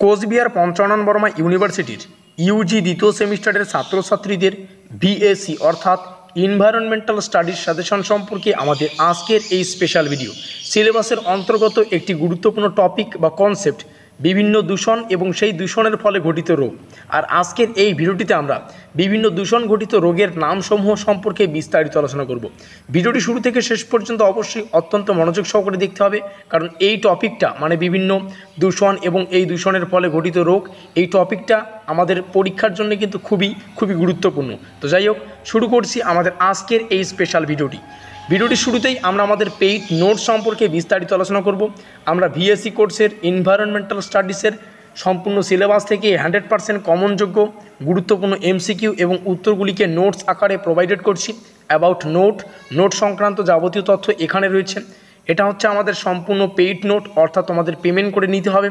কোচবিহার পঞ্চানন বর্মা ইউনিভার্সিটির ইউজি দ্বিতীয় সেমিস্টারের ছাত্রছাত্রীদের বিএসসি অর্থাৎ এনভায়রনমেন্টাল স্টাডিজ সাজেশন সম্পর্কে আমাদের আজকের এই স্পেশাল ভিডিও। সিলেবাসের অন্তর্গত একটি গুরুত্বপূর্ণ টপিক বা কনসেপ্ট বিভিন্ন দূষণ এবং সেই দূষণের ফলে ঘটিত রোগ। আর আজকের এই ভিডিওটিতে আমরা বিভিন্ন দূষণ ঘটিত রোগের নামসমূহ সম্পর্কে বিস্তারিত আলোচনা করব। ভিডিওটি শুরু থেকে শেষ পর্যন্ত অবশ্যই অত্যন্ত মনোযোগ সহকারে দেখতে হবে, কারণ এই টপিকটা মানে বিভিন্ন দূষণ এবং এই দূষণের ফলে ঘটিত রোগ, এই টপিকটা আমাদের পরীক্ষার জন্য কিন্তু খুবই গুরুত্বপূর্ণ। তো যাই হোক, শুরু করছি আমাদের আজকের এই স্পেশাল ভিডিওটি শুরুতেই আমরা আমাদের পেইড নোটস সম্পর্কে বিস্তারিত আলোচনা করব। আমরা ভিএসসি কোর্সের এনভায়রনমেন্টাল স্টাডিজের সম্পূর্ণ সিলেবাস থেকে 100% কমনযোগ্য গুরুত্বপূর্ণ এমসিকিউ এবং উত্তরগুলিকে নোটস আকারে প্রোভাইডেড করছি। অ্যাবাউট নোট সংক্রান্ত যাবতীয় তথ্য এখানে রয়েছে। এটা হচ্ছে আমাদের সম্পূর্ণ পেইড নোট, অর্থাৎ তোমাদের পেমেন্ট করে নিতে হবে।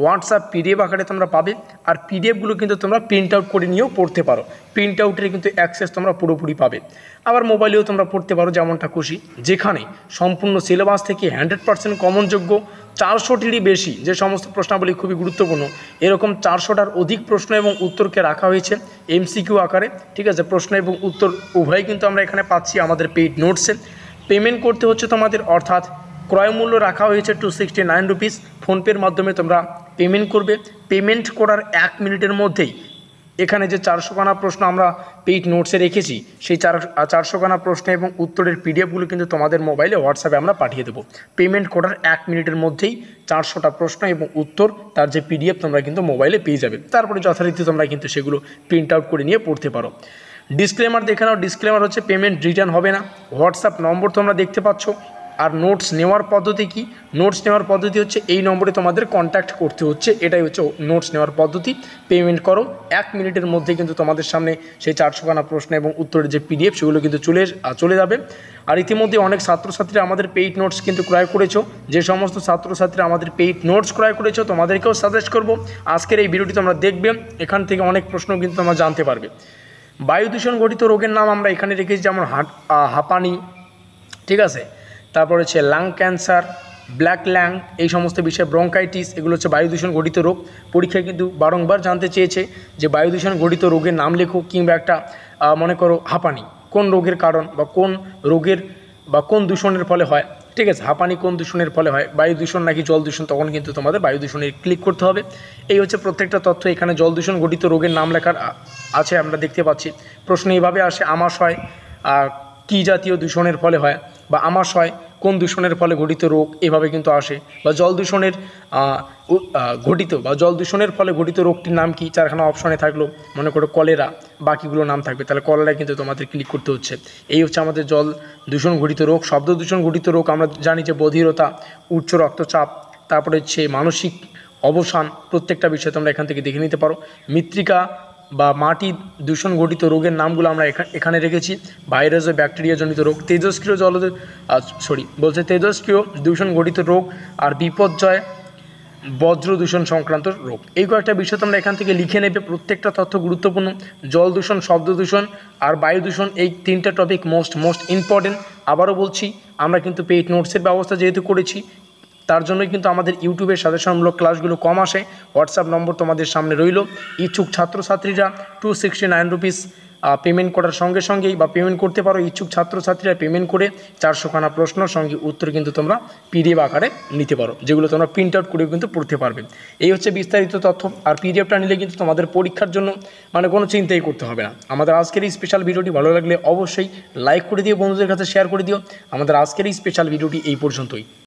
হোয়াটসঅ্যাপ পিডিএফ আকারে তোমরা পাবে, আর পিডিএফগুলো কিন্তু তোমরা প্রিন্ট আউট করে নিয়েও পড়তে পারো। প্রিন্ট আউটের কিন্তু অ্যাক্সেস তোমরা পুরোপুরি পাবে। আবার মোবাইলেও তোমরা পড়তে পারো যেমনটা খুশি, যেখানে সম্পূর্ণ সিলেবাস থেকে 100% কমনযোগ্য 400টিরই বেশি যে সমস্ত প্রশ্নাবলী খুবই গুরুত্বপূর্ণ, এরকম 400টার অধিক প্রশ্ন এবং উত্তরকে রাখা হয়েছে এমসিকিউ আকারে। ঠিক আছে, প্রশ্ন এবং উত্তর উভয়ই কিন্তু আমরা এখানে পাচ্ছি আমাদের পেইড নোটসে। পেমেন্ট করতে হচ্ছে তোমাদের, অর্থাৎ ক্রয় মূল্য রাখা হয়েছে 269 রুপিস। ফোনপের মাধ্যমে তোমরা পেমেন্ট করবে। পেমেন্ট করার 1 মিনিটের মধ্যেই এখানে যে 400খানা প্রশ্ন আমরা পেইড নোটসে রেখেছি, সেই 400খানা প্রশ্ন এবং উত্তরের পিডিএফগুলো কিন্তু তোমাদের মোবাইলে হোয়াটসঅ্যাপে আমরা পাঠিয়ে দেবো। পেমেন্ট করার 1 মিনিটের মধ্যেই 400টা প্রশ্ন এবং উত্তর তার যে পিডিএফ তোমরা কিন্তু মোবাইলে পেয়ে যাবে। তারপরে যথারীতি তোমরা কিন্তু সেগুলো প্রিন্ট আউট করে নিয়ে পড়তে পারো। ডিসক্লেমার দেখে নাও। ডিসক্লেমার হচ্ছে পেমেন্ট রিটার্ন হবে না। হোয়াটসঅ্যাপ নম্বর তোমরা দেখতে পাচ্ছ। আর নোটস নেওয়ার পদ্ধতি কি? নোটস নেওয়ার পদ্ধতি হচ্ছে এই নম্বরে তোমাদের কন্ট্যাক্ট করতে হচ্ছে, এটাই হচ্ছে নোটস নেওয়ার পদ্ধতি। পেমেন্ট করো, 1 মিনিটের মধ্যে কিন্তু তোমাদের সামনে সেই 400খানা প্রশ্ন এবং উত্তরের যে পিডিএফ সেগুলো কিন্তু চলে যাবে। আর ইতিমধ্যে অনেক ছাত্রছাত্রীরা আমাদের পেইড নোটস কিন্তু ক্রয় করেছো। যে সমস্ত ছাত্রছাত্রীরা আমাদের পেইড নোটস ক্রয় করেছো, তোমাদেরকেও সাজেস্ট করব আজকের এই ভিডিওটি তোমরা দেখবে। এখান থেকে অনেক প্রশ্ন কিন্তু তোমরা জানতে পারবে। বায়ু দূষণ ঘটিত রোগের নাম আমরা এখানে রেখেছি, যেমন হাঁপানি, ঠিক আছে, তারপর হচ্ছে লাং ক্যান্সার, ব্ল্যাক ল্যাং, এই সমস্ত বিষয়ে ব্রঙ্কাইটিস, এগুলো হচ্ছে বায়ু দূষণ ঘটিত রোগ। পরীক্ষায় কিন্তু বারংবার জানতে চেয়েছে যে বায়ু দূষণ ঘটিত রোগের নাম লেখো, কিংবা একটা মনে করো হাঁপানি কোন রোগের কারণ বা কোন রোগের বা কোন দূষণের ফলে হয়। ঠিক আছে, হাঁপানি কোন দূষণের ফলে হয়, বায়ু দূষণ নাকি জল দূষণ, তখন কিন্তু তোমাদের বায়ু দূষণে ক্লিক করতে হবে। এই হচ্ছে প্রত্যেকটা তথ্য। এখানে জল দূষণ ঘটিত রোগের নাম লেখার আছে, আমরা দেখতে পাচ্ছি। প্রশ্ন এইভাবে আসে, আমাশয় কী জাতীয় দূষণের ফলে হয়, বা আমাশয় কোন দূষণের ফলে ঘটিত রোগ, এভাবে কিন্তু আসে। বা জল দূষণের জল দূষণের ফলে ঘটিত রোগটির নাম কি, 4খানা অপশনে থাকলো, মনে করো কলেরা, বাকিগুলো নাম থাকবে, তাহলে কলেরায় কিন্তু তোমাদের ক্লিক করতে হচ্ছে। এই হচ্ছে আমাদের জল দূষণ ঘটিত রোগ। শব্দ দূষণ ঘটিত রোগ আমরা জানি যে বধিরতা, উচ্চ রক্তচাপ, তারপরে হচ্ছে মানসিক অবসান, প্রত্যেকটা বিষয় তোমরা এখান থেকে দেখে নিতে পারো। মৃত্তিকা বা মাটি দূষণ ঘটিত রোগের নামগুলো আমরা এখানে রেখেছি। ভাইরাস ও ব্যাকটেরিয়া জনিত রোগ, তেজস্ক্রিয় তেজস্ক্রিয় দূষণ ঘটিত রোগ, আর বিপর্যয় বজ্র দূষণ সংক্রান্ত রোগ। এই কয়েকটা বিষয় তোমরা এখান থেকে লিখে নেবে। প্রত্যেকটা তথ্য গুরুত্বপূর্ণ। জল দূষণ, শব্দ দূষণ আর বায়ু দূষণ, এই 3টা টপিক মোস্ট ইম্পর্টেন্ট। আবারও বলছি, আমরা কিন্তু পেইড নোটসের ব্যবস্থা যেহেতু করেছি, তার জন্যই কিন্তু আমাদের ইউটিউবের সাজেশনমূলক ক্লাসগুলো কম আসে। হোয়াটসঅ্যাপ নম্বর তোমাদের সামনে রইল। ইচ্ছুক ছাত্রছাত্রীরা 269 রুপিস পেমেন্ট করার সঙ্গে সঙ্গেই বা পেমেন্ট করতে পারো। ইচ্ছুক ছাত্রছাত্রীরা পেমেন্ট করে 400খানা প্রশ্নের সঙ্গে উত্তর কিন্তু তোমরা পিডিএফ আকারে নিতে পারো, যেগুলো তোমরা প্রিন্ট আউট করেও কিন্তু পড়তে পারবে। এই হচ্ছে বিস্তারিত তথ্য। আর পিডিএফটা নিলে কিন্তু তোমাদের পরীক্ষার জন্য মানে কোনো চিন্তাই করতে হবে না। আমাদের আজকের এই স্পেশাল ভিডিওটি ভালো লাগলে অবশ্যই লাইক করে দিও, বন্ধুদের কাছে শেয়ার করে দিও। আমাদের আজকের এই স্পেশাল ভিডিওটি এই পর্যন্তই।